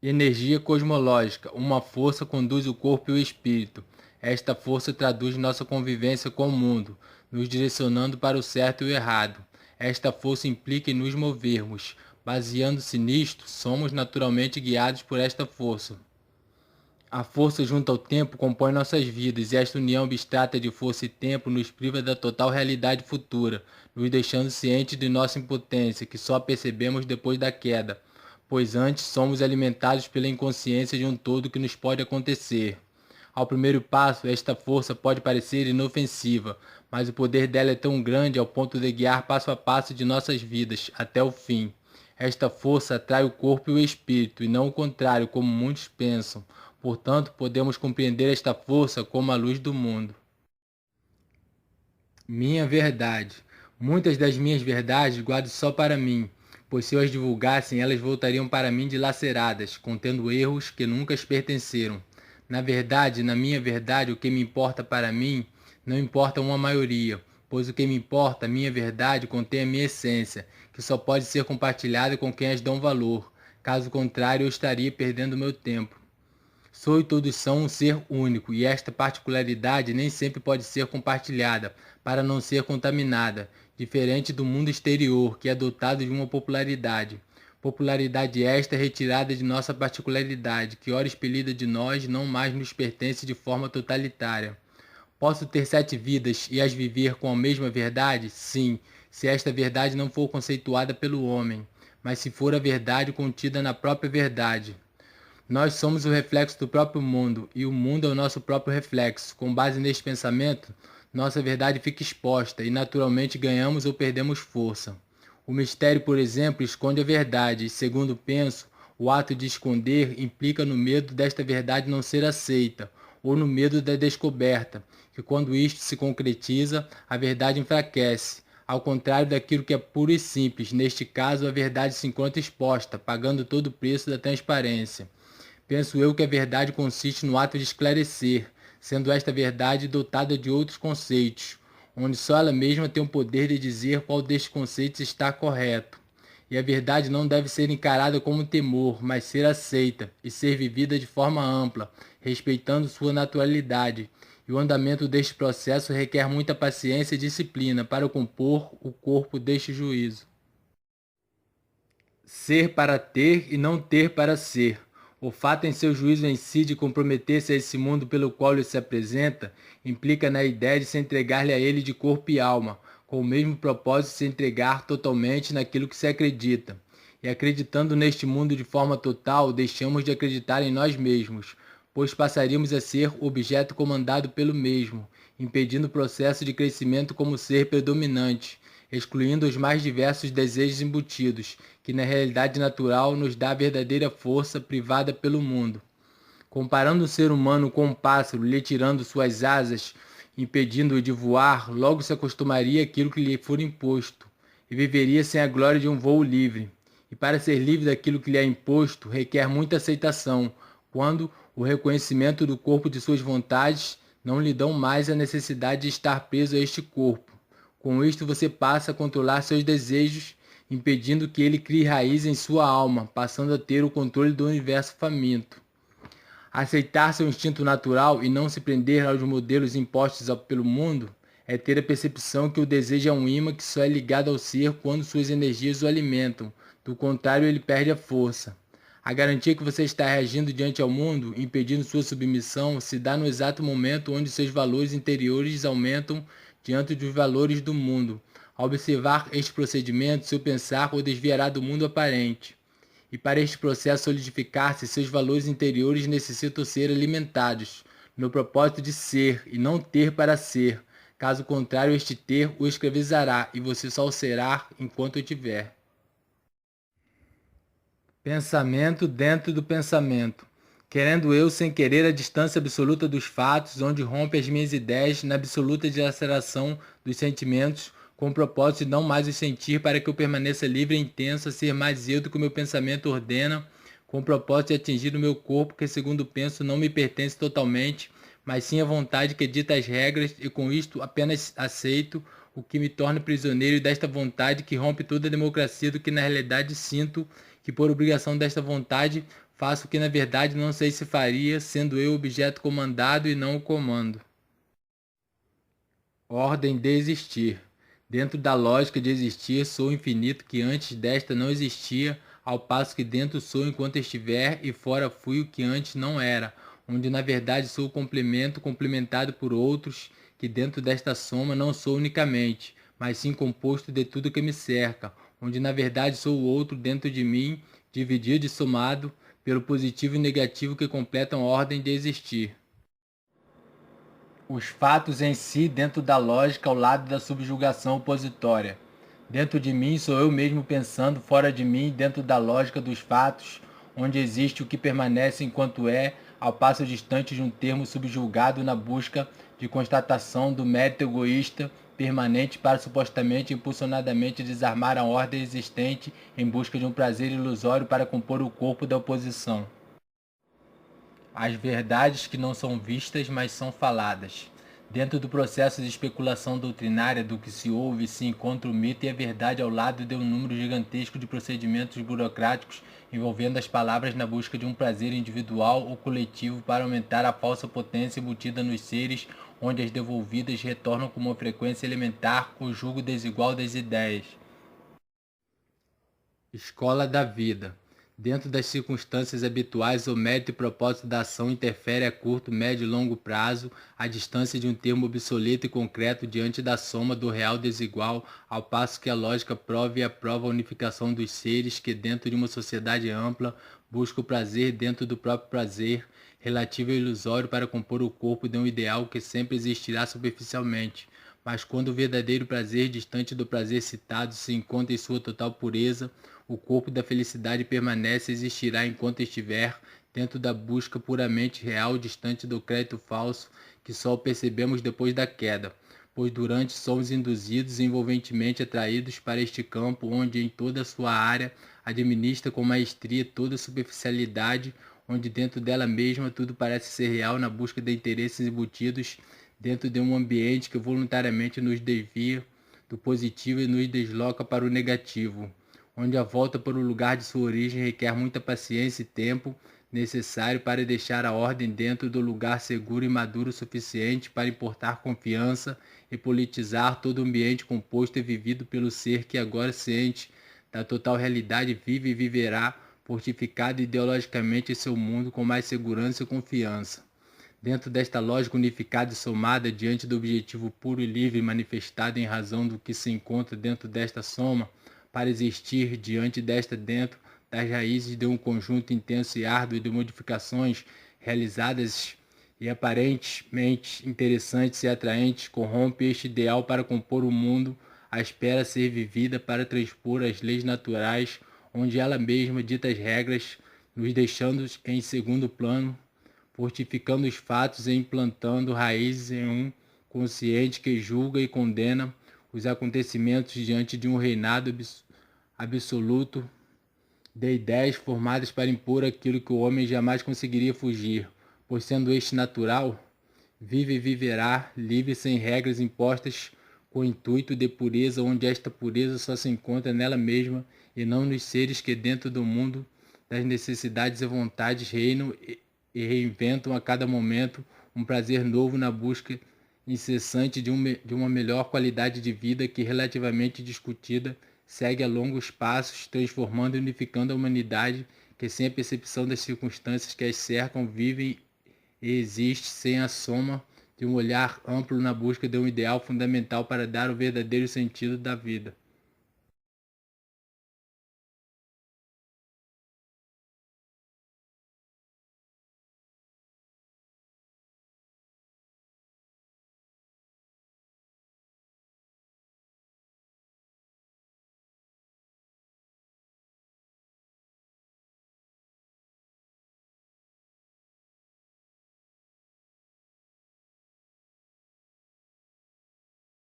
Energia cosmológica. Uma força conduz o corpo e o espírito. Esta força traduz nossa convivência com o mundo, nos direcionando para o certo e o errado. Esta força implica em nos movermos. Baseando-se nisto, somos naturalmente guiados por esta força. A força junto ao tempo compõe nossas vidas, e esta união abstrata de força e tempo nos priva da total realidade futura, nos deixando cientes de nossa impotência, que só percebemos depois da queda, pois antes somos alimentados pela inconsciência de um todo que nos pode acontecer. Ao primeiro passo, esta força pode parecer inofensiva, mas o poder dela é tão grande ao ponto de guiar passo a passo de nossas vidas, até o fim. Esta força atrai o corpo e o espírito, e não o contrário, como muitos pensam. Portanto, podemos compreender esta força como a luz do mundo. Minha verdade. Muitas das minhas verdades guardo só para mim, pois se eu as divulgassem, elas voltariam para mim dilaceradas, contendo erros que nunca as pertenceram. Na verdade, na minha verdade, o que me importa para mim, não importa uma maioria, pois o que me importa, a minha verdade, contém a minha essência, que só pode ser compartilhada com quem as dão valor. Caso contrário, eu estaria perdendo meu tempo. Sou e todos são um ser único, e esta particularidade nem sempre pode ser compartilhada, para não ser contaminada, diferente do mundo exterior, que é dotado de uma popularidade. Popularidade esta retirada de nossa particularidade, que ora expelida de nós, não mais nos pertence de forma totalitária. Posso ter 7 vidas e as viver com a mesma verdade? Sim, se esta verdade não for conceituada pelo homem, mas se for a verdade contida na própria verdade. Nós somos o reflexo do próprio mundo, e o mundo é o nosso próprio reflexo. Com base neste pensamento, nossa verdade fica exposta, e naturalmente ganhamos ou perdemos força. O mistério, por exemplo, esconde a verdade, e segundo penso, o ato de esconder implica no medo desta verdade não ser aceita, ou no medo da descoberta, que quando isto se concretiza, a verdade enfraquece. Ao contrário daquilo que é puro e simples, neste caso a verdade se encontra exposta, pagando todo o preço da transparência. Penso eu que a verdade consiste no ato de esclarecer, sendo esta verdade dotada de outros conceitos, onde só ela mesma tem o poder de dizer qual destes conceitos está correto. E a verdade não deve ser encarada como temor, mas ser aceita e ser vivida de forma ampla, respeitando sua naturalidade. E o andamento deste processo requer muita paciência e disciplina para compor o corpo deste juízo. Ser para ter e não ter para ser. O fato em seu juízo em si de comprometer-se a esse mundo pelo qual ele se apresenta, implica na ideia de se entregar-lhe a ele de corpo e alma, com o mesmo propósito de se entregar totalmente naquilo que se acredita. E acreditando neste mundo de forma total, deixamos de acreditar em nós mesmos, pois passaríamos a ser objeto comandado pelo mesmo, impedindo o processo de crescimento como ser predominante, excluindo os mais diversos desejos embutidos, que na realidade natural nos dá a verdadeira força privada pelo mundo. Comparando o ser humano com um pássaro, lhe tirando suas asas, impedindo-o de voar, logo se acostumaria àquilo que lhe for imposto, e viveria sem a glória de um voo livre. E para ser livre daquilo que lhe é imposto, requer muita aceitação, quando o reconhecimento do corpo de suas vontades não lhe dão mais a necessidade de estar preso a este corpo. Com isto você passa a controlar seus desejos, impedindo que ele crie raiz em sua alma, passando a ter o controle do universo faminto. Aceitar seu instinto natural e não se prender aos modelos impostos pelo mundo é ter a percepção que o desejo é um imã que só é ligado ao ser quando suas energias o alimentam, do contrário ele perde a força. A garantia que você está reagindo diante ao mundo, impedindo sua submissão, se dá no exato momento onde seus valores interiores aumentam diante dos valores do mundo. Ao observar este procedimento, seu pensar o desviará do mundo aparente. E para este processo solidificar-se, seus valores interiores necessitam ser alimentados, no propósito de ser e não ter para ser. Caso contrário, este ter o escravizará e você só o será enquanto o tiver. Pensamento dentro do pensamento. Querendo eu, sem querer, a distância absoluta dos fatos, onde rompe as minhas ideias na absoluta dilaceração dos sentimentos, com o propósito de não mais os sentir para que eu permaneça livre e intenso, a ser mais eu do que o meu pensamento ordena, com o propósito de atingir o meu corpo, que segundo penso não me pertence totalmente, mas sim a vontade que dita as regras, e com isto apenas aceito, o que me torna prisioneiro desta vontade que rompe toda a democracia do que na realidade sinto, que por obrigação desta vontade Faço o que na verdade não sei se faria, sendo eu o objeto comandado e não o comando. Ordem de existir. Dentro da lógica de existir, sou o infinito que antes desta não existia, ao passo que dentro sou enquanto estiver e fora fui o que antes não era, onde na verdade sou o complemento complementado por outros, que dentro desta soma não sou unicamente, mas sim composto de tudo que me cerca, onde na verdade sou o outro dentro de mim, dividido e somado pelo positivo e negativo que completam a ordem de existir. Os fatos em si dentro da lógica ao lado da subjugação opositória. Dentro de mim sou eu mesmo pensando, fora de mim, dentro da lógica dos fatos, onde existe o que permanece enquanto é, ao passo distante de um termo subjugado na busca de constatação do mérito egoísta permanente para supostamente impulsionadamente desarmar a ordem existente em busca de um prazer ilusório para compor o corpo da oposição. As verdades que não são vistas, mas são faladas. Dentro do processo de especulação doutrinária do que se ouve, se encontra o mito e a verdade ao lado de um número gigantesco de procedimentos burocráticos envolvendo as palavras na busca de um prazer individual ou coletivo para aumentar a falsa potência embutida nos seres, onde as devolvidas retornam com uma frequência elementar com o julgo desigual das ideias. Escola da vida. Dentro das circunstâncias habituais, o mérito e propósito da ação interfere a curto, médio e longo prazo, a distância de um termo obsoleto e concreto diante da soma do real desigual, ao passo que a lógica prova e aprova a unificação dos seres que, dentro de uma sociedade ampla, busca o prazer dentro do próprio prazer, relativo e ilusório para compor o corpo de um ideal que sempre existirá superficialmente. Mas quando o verdadeiro prazer, distante do prazer citado, se encontra em sua total pureza, o corpo da felicidade permanece e existirá enquanto estiver dentro da busca puramente real, distante do crédito falso, que só o percebemos depois da queda, pois durante somos induzidos e envolventemente atraídos para este campo, onde em toda a sua área administra com maestria toda a superficialidade, onde dentro dela mesma tudo parece ser real na busca de interesses embutidos dentro de um ambiente que voluntariamente nos desvia do positivo e nos desloca para o negativo, onde a volta para o lugar de sua origem requer muita paciência e tempo necessário para deixar a ordem dentro do lugar seguro e maduro o suficiente para importar confiança e politizar todo o ambiente composto e vivido pelo ser que agora ciente da total realidade vive e viverá fortificado ideologicamente em seu mundo com mais segurança e confiança. Dentro desta lógica unificada e somada diante do objetivo puro e livre manifestado em razão do que se encontra dentro desta soma, para existir diante desta dentro das raízes de um conjunto intenso e árduo de modificações realizadas e aparentemente interessantes e atraentes, corrompe este ideal para compor o mundo à espera ser vivida para transpor as leis naturais, onde ela mesma dita as regras, nos deixando em segundo plano, fortificando os fatos e implantando raízes em um consciente que julga e condena os acontecimentos diante de um reinado absoluto de ideias formadas para impor aquilo que o homem jamais conseguiria fugir, pois sendo este natural, vive e viverá, livre sem regras impostas, com o intuito de pureza, onde esta pureza só se encontra nela mesma e não nos seres que dentro do mundo das necessidades e vontades reinam e reinventam a cada momento um prazer novo na busca incessante de uma melhor qualidade de vida que, relativamente discutida, segue a longos passos, transformando e unificando a humanidade que, sem a percepção das circunstâncias que as cercam, vive e existe sem a soma de um olhar amplo na busca de um ideal fundamental para dar o verdadeiro sentido da vida.